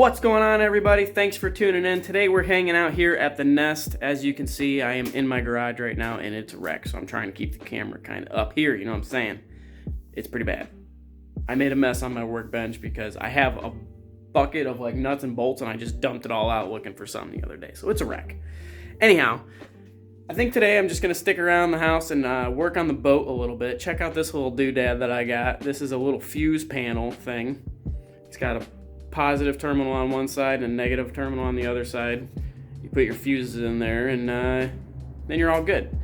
What's going on, everybody? Thanks for tuning in. Today we're hanging out here at the nest. As you can see, I am in my garage right now and it's a wreck, so I'm trying to keep the camera kind of up here, you know what I'm saying? It's pretty bad. I made a mess on my workbench because I have a bucket of like nuts and bolts and I just dumped it all out looking for something the other day, so it's a wreck. Anyhow, I think today I'm just going to stick around the house and work on the boat a little bit. Check out this little doodad that I got. This is a little fuse panel thing. It's got a positive terminal on one side and a negative terminal on the other side. You put your fuses in there and then you're all good.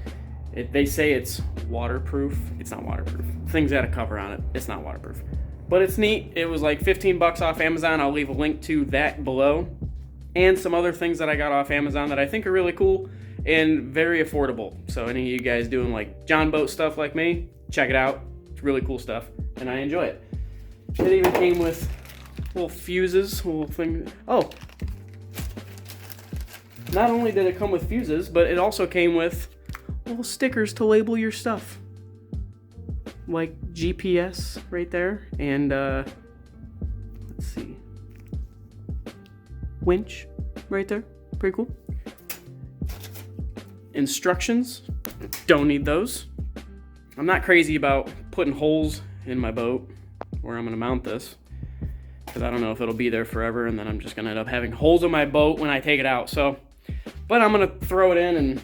They say it's waterproof. It's not waterproof. Things got a cover on it. It's not waterproof. But it's neat. It was like 15 bucks off Amazon. I'll leave a link to that below. And some other things that I got off Amazon that I think are really cool and very affordable. So any of you guys doing like John Boat stuff like me, check it out. It's really cool stuff and I enjoy it. It even came with little fuses, little thing. Oh, not only did it come with fuses, but it also came with little stickers to label your stuff, like GPS right there, and let's see, winch right there. Pretty cool. Instructions, don't need those. I'm not crazy about putting holes in my boat where I'm gonna mount this, because I don't know if it'll be there forever, and then I'm just gonna end up having holes in my boat when I take it out. So, but I'm gonna throw it in, and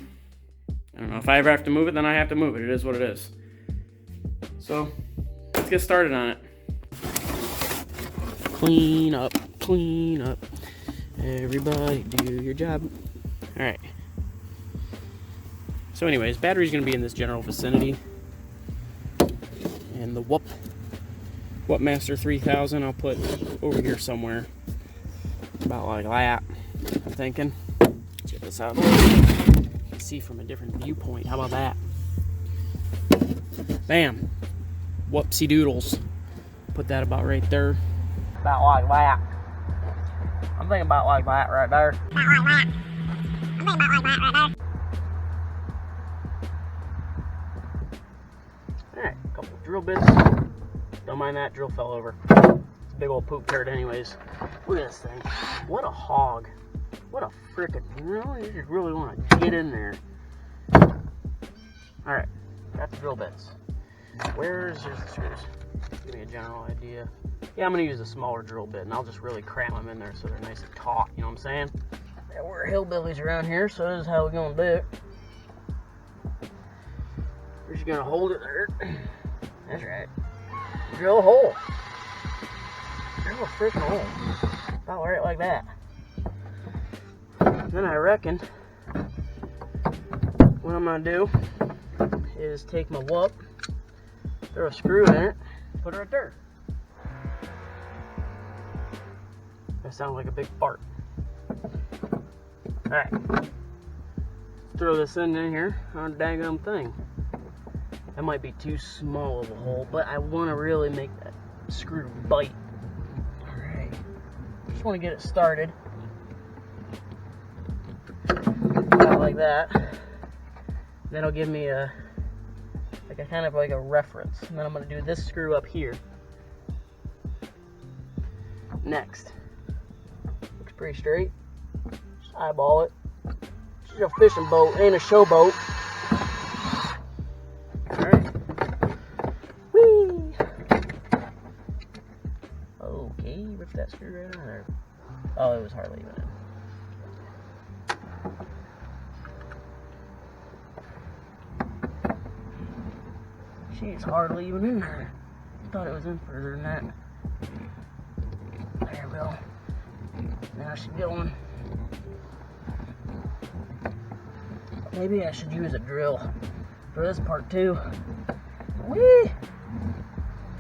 I don't know, if I ever have to move it, then I have to move it. It is what it is. So let's get started on it. Clean up, clean up. Everybody do your job. All right. So anyways, battery's gonna be in this general vicinity, and the Wupp Master 3000 I'll put over here somewhere, about like that, I'm thinking. Let's get this out of the way. You can see from a different viewpoint. How about that? Bam. Whoopsie doodles. Put that about right there. About like that. I'm thinking about like that right there. About like that. I'm thinking about like that right there. Alright, a couple drill bits. Don't mind that, drill fell over. It's a big old poop turd anyways. Look at this thing. What a hog. What a frickin', you know, you just really want to get in there. Alright, got the drill bits. Here's the screws. Give me a general idea. Yeah, I'm going to use a smaller drill bit, and I'll just really cram them in there so they're nice and taut, you know what I'm saying? Yeah, we're hillbillies around here, so this is how we're going to do it. We're just going to hold it there. That's right. Drill a hole. Drill a freaking hole. About right like that. Then I reckon what I'm going to do is take my Wupp, throw a screw in it, put it right there. That sounds like a big fart. Alright. Throw this in here on the daggum thing. That might be too small of a hole, but I want to really make that screw bite. Alright. Just want to get it started. About like that. That'll give me a kind of like a reference. And then I'm going to do this screw up here. Next. Looks pretty straight. Just eyeball it. It's a fishing boat, ain't a show boat. Alright. Whee! Okay, rip that screw right out of there. Oh, it was hardly even in. She's hardly even in there. I thought it was in further than that. There we go. Now she's going. Maybe I should use a drill for this part too. Whee!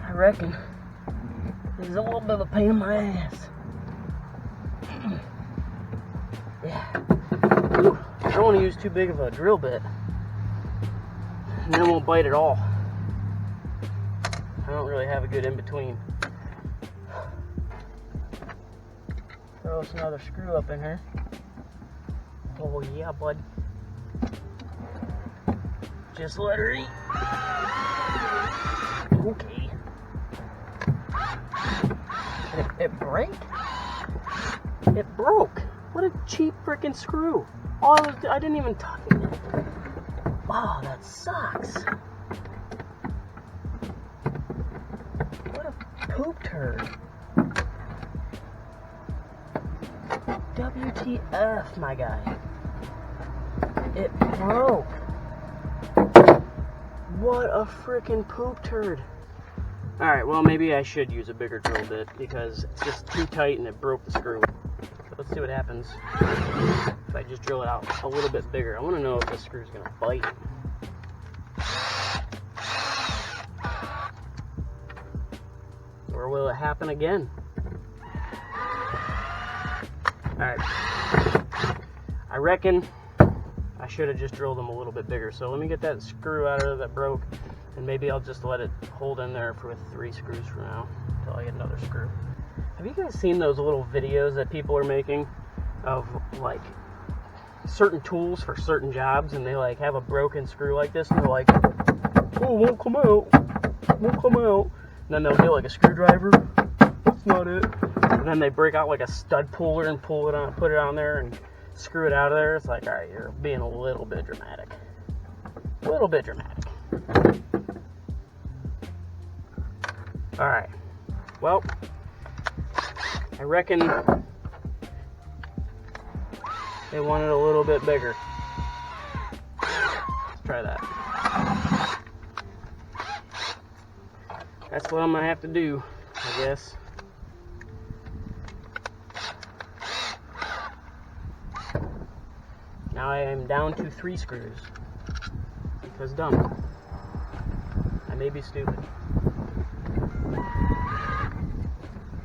I reckon this is a little bit of a pain in my ass. Yeah. Ooh, I don't want to use too big of a drill bit. And then it won't bite at all. I don't really have a good in-between. Throw us another screw up in here. Oh yeah, bud. Just let her eat. Okay. Did it break? It broke. What a cheap freaking screw. Oh, I didn't even tighten it. Oh, that sucks. What a poop turd. WTF, my guy. It broke. What a freaking poop turd. Alright, well, maybe I should use a bigger drill bit because it's just too tight and it broke the screw. So let's see what happens if I just drill it out a little bit bigger. I want to know if this screw's going to bite. Or will it happen again? Alright. I reckon I should have just drilled them a little bit bigger. So let me get that screw out of there that broke, and maybe I'll just let it hold in there for 3 screws for now until I get another screw. Have you guys seen those little videos that people are making of like certain tools for certain jobs, and they like have a broken screw like this and they're like, oh, it won't come out, and then they'll get like a screwdriver, that's not it, and then they break out like a stud puller and pull it on, put it on there and screw it out of there. It's like, alright, you're being a little bit dramatic. Alright, well, I reckon they want it a little bit bigger. Let's try that. That's what I'm going to have to do, I guess. Now I am down to 3 screws. Because dumb. I may be stupid.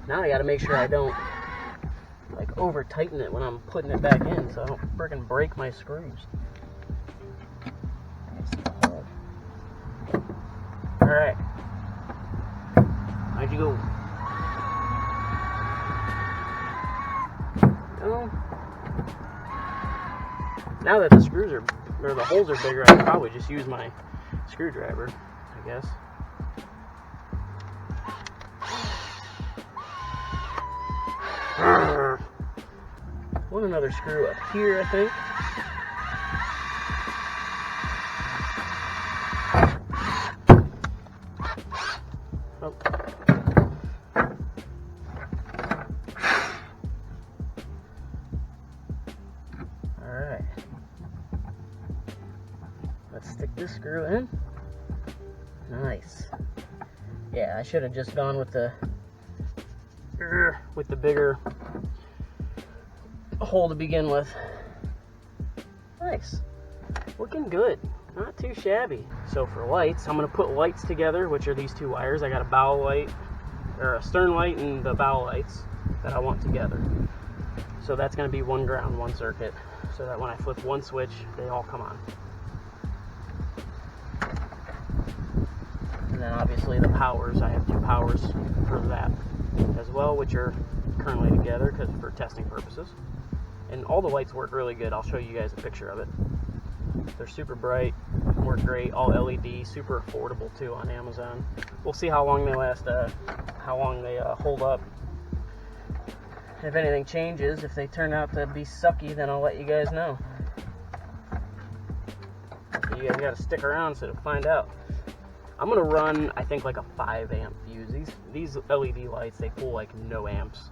Now I gotta make sure I don't like over tighten it when I'm putting it back in so I don't freaking break my screws. Alright. How'd you go? Well, now that the screws are, or the holes are bigger, I can probably just use my screwdriver, I guess. Want another screw up here, I think. Oh. Alright. Let's stick this screw in. Nice. Yeah, I should have just gone with the bigger hole to begin with. Nice. Looking good. Not too shabby. So for lights, I'm going to put lights together, which are these 2 wires. I got a bow light, or a stern light, and the bow lights that I want together. So that's going to be 1 ground, 1 circuit, so that when I flip 1 switch, they all come on. And then obviously the powers, I have 2 powers for that as well, which are currently together because for testing purposes. And all the lights work really good. I'll show you guys a picture of it. They're super bright, work great, all LED, super affordable too on Amazon. We'll see how long they last, how long they hold up. If anything changes, if they turn out to be sucky, then I'll let you guys know. So you guys gotta stick around so to find out. I'm gonna run, I think, like a 5 amp fuse. These LED lights, they pull like no amps.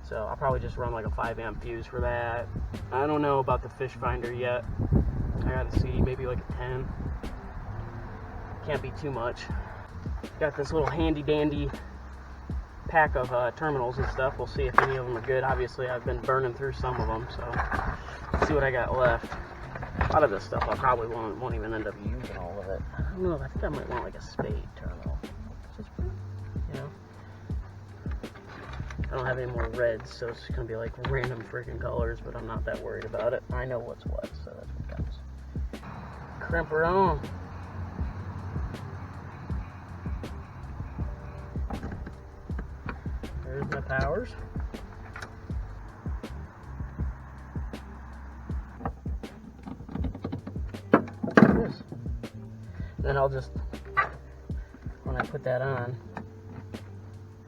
So I'll probably just run like a 5 amp fuse for that. I don't know about the fish finder yet. I gotta see, maybe like a 10. Can't be too much. Got this little handy dandy pack of terminals and stuff. We'll see if any of them are good. Obviously I've been burning through some of them, so let's see what I got left. A lot of this stuff I probably won't even end up using all of it. I don't know, I think I might want like a spade terminal. Just, you know. I don't have any more reds, so it's gonna be like random freaking colors, but I'm not that worried about it. I know what's what, so that's what counts. Crimp her on. There's my powers. There it is. Then I'll just, when I put that on,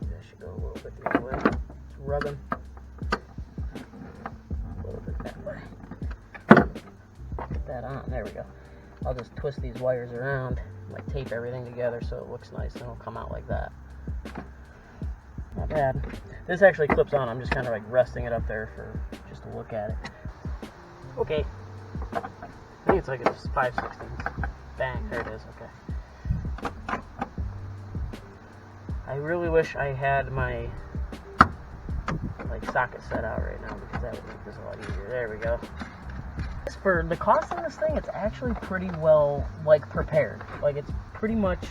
maybe I should go a little bit the other way. Just rubbing. that on. There we go. I'll just twist these wires around, like tape everything together so it looks nice and it'll come out like that. Not bad. This actually clips on. I'm just kind of like resting it up there for just to look at it. Okay. I think it's like a 5/16. Bang, there it is. Okay. I really wish I had my like socket set out right now because that would make this a lot easier. There we go. For the cost of this thing, it's actually pretty well like prepared. Like it's pretty much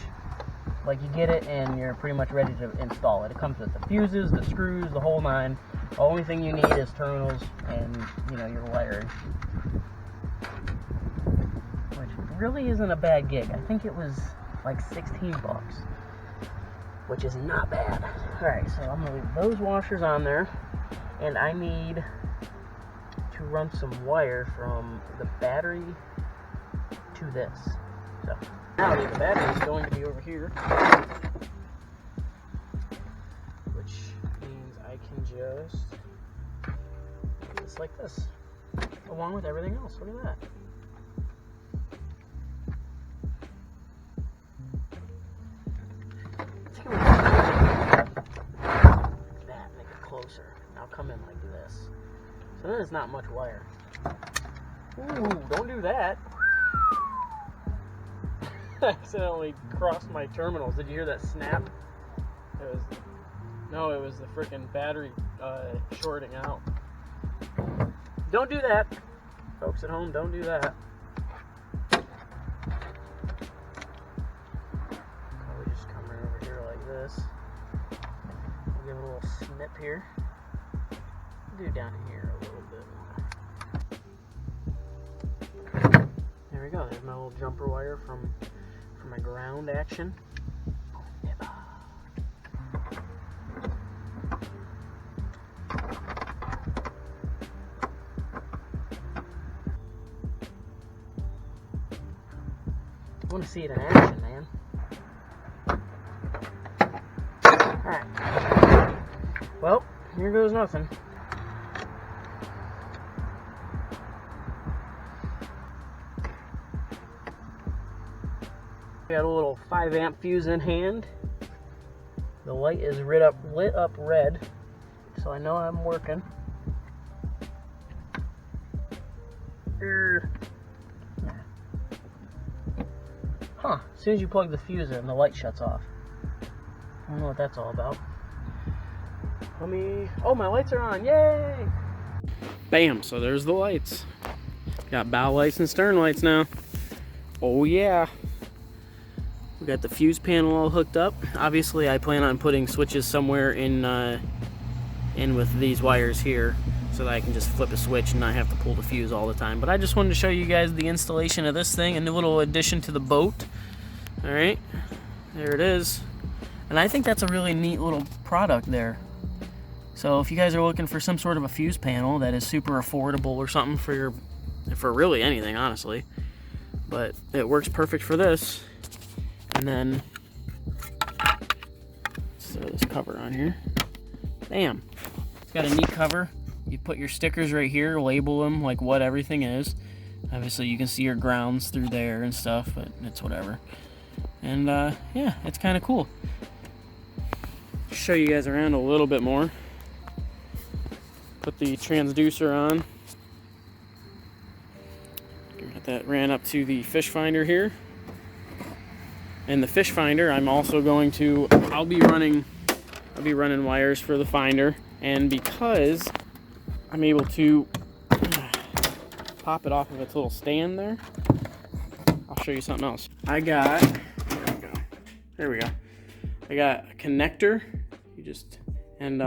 like you get it and you're pretty much ready to install it. It comes with the fuses, the screws, the whole nine. The only thing you need is terminals and, you know, your wiring. Which really isn't a bad gig. I think it was like 16 bucks, which is not bad. Alright, so I'm gonna leave those washers on there, and I need to run some wire from the battery to this. So now the battery is going to be over here, which means I can just do this like this, along with everything else. Look at that. That, make it closer. Now come in like this. So then it's not much wire. Ooh, don't do that. I accidentally crossed my terminals. Did you hear that snap? It was the freaking battery shorting out. Don't do that. Folks at home, don't do that. Probably just come right over here like this. I'll give it a little snip here. Do down here a little bit. There we go. There's my little jumper wire for my ground action. I want to see it in action, man. Alright. Well, here goes nothing. Got a little 5-amp fuse in hand. The light is lit up red, so I know I'm working. Huh, as soon as you plug the fuse in, the light shuts off. I don't know what that's all about. Oh, my lights are on, yay! Bam, so there's the lights. Got bow lights and stern lights now. Oh yeah. We got the fuse panel all hooked up. Obviously, I plan on putting switches somewhere in with these wires here so that I can just flip a switch and not have to pull the fuse all the time. But I just wanted to show you guys the installation of this thing, a new little addition to the boat. All right, there it is. And I think that's a really neat little product there. So if you guys are looking for some sort of a fuse panel that is super affordable or something for really anything, honestly, but it works perfect for this. And then let's throw this cover on here. Bam! It's got a neat cover. You put your stickers right here, label them like what everything is. Obviously, you can see your grounds through there and stuff, but it's whatever. And yeah, it's kind of cool. Show you guys around a little bit more. Put the transducer on. Got that ran up to the fish finder here. And the fish finder, I'm also going to, I'll be running wires for the finder, and because I'm able to pop it off of its little stand there, I'll show you something else. There we go. I got a connector. You just, and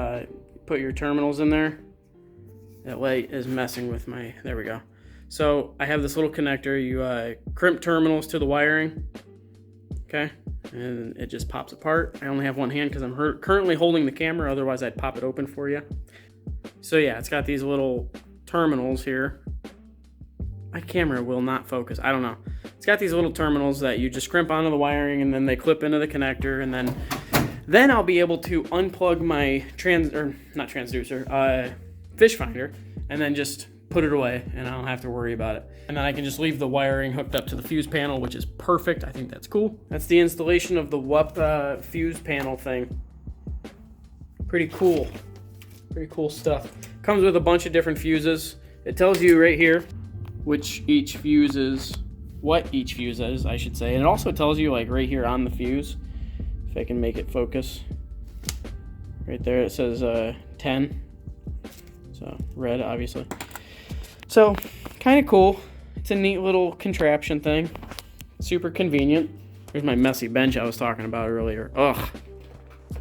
put your terminals in there. That light is messing with my, there we go. So I have this little connector. You crimp terminals to the wiring. Okay, and it just pops apart. I only have one hand because I'm currently holding the camera, otherwise I'd pop it open for you. So yeah, it's got these little terminals here. My camera will not focus, I don't know. It's got these little terminals that you just crimp onto the wiring and then they clip into the connector, and then I'll be able to unplug my fish finder and then just put it away and I don't have to worry about it. And then I can just leave the wiring hooked up to the fuse panel, which is perfect. I think that's cool. That's the installation of the Wupp fuse panel thing. Pretty cool. Pretty cool stuff. Comes with a bunch of different fuses. It tells you right here which each fuse is, what each fuse is, I should say. And it also tells you like right here on the fuse, if I can make it focus. Right there it says 10. So red, obviously. So kind of cool. It's a neat little contraption thing. Super convenient. There's my messy bench I was talking about earlier. Ugh.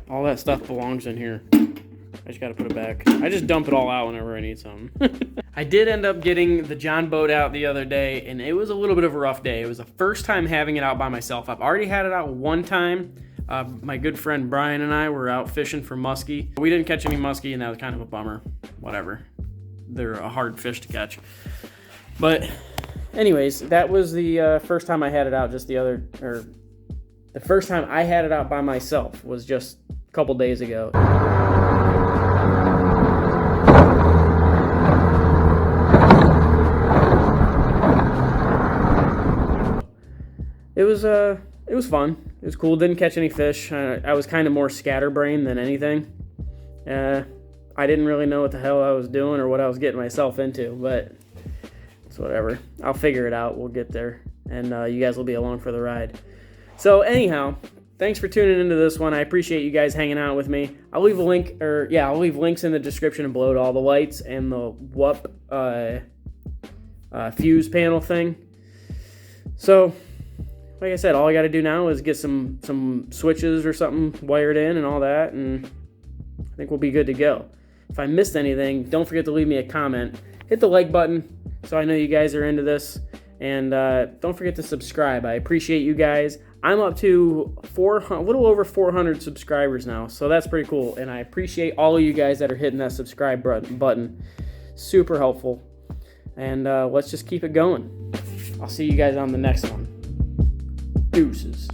All that stuff belongs in here. I just gotta put it back. I just dump it all out whenever I need something. I did end up getting the JON boat out the other day, and it was a little bit of a rough day. It was the first time having it out by myself. I've already had it out one time. My good friend Brian and I were out fishing for muskie. We didn't catch any muskie, and that was kind of a bummer. Whatever. They're a hard fish to catch. But anyways, that was the first time I had it out. The first time I had it out by myself was just a couple days ago. It was fun. It was cool. Didn't catch any fish. I was kind of more scatterbrained than anything. I didn't really know what the hell I was doing or what I was getting myself into, but it's whatever. I'll figure it out. We'll get there, and you guys will be along for the ride. So anyhow, thanks for tuning into this one. I appreciate you guys hanging out with me. I'll leave a link, I'll leave links in the description below to all the lights and the Wupp fuse panel thing. So, like I said, all I got to do now is get some switches or something wired in and all that, and I think we'll be good to go. If I missed anything, don't forget to leave me a comment. Hit the like button so I know you guys are into this, and don't forget to subscribe. I appreciate you guys. I'm up to a little over 400 subscribers now, so that's pretty cool, and I appreciate all of you guys that are hitting that subscribe button. Super helpful, and let's just keep it going. I'll see you guys on the next one. Deuces.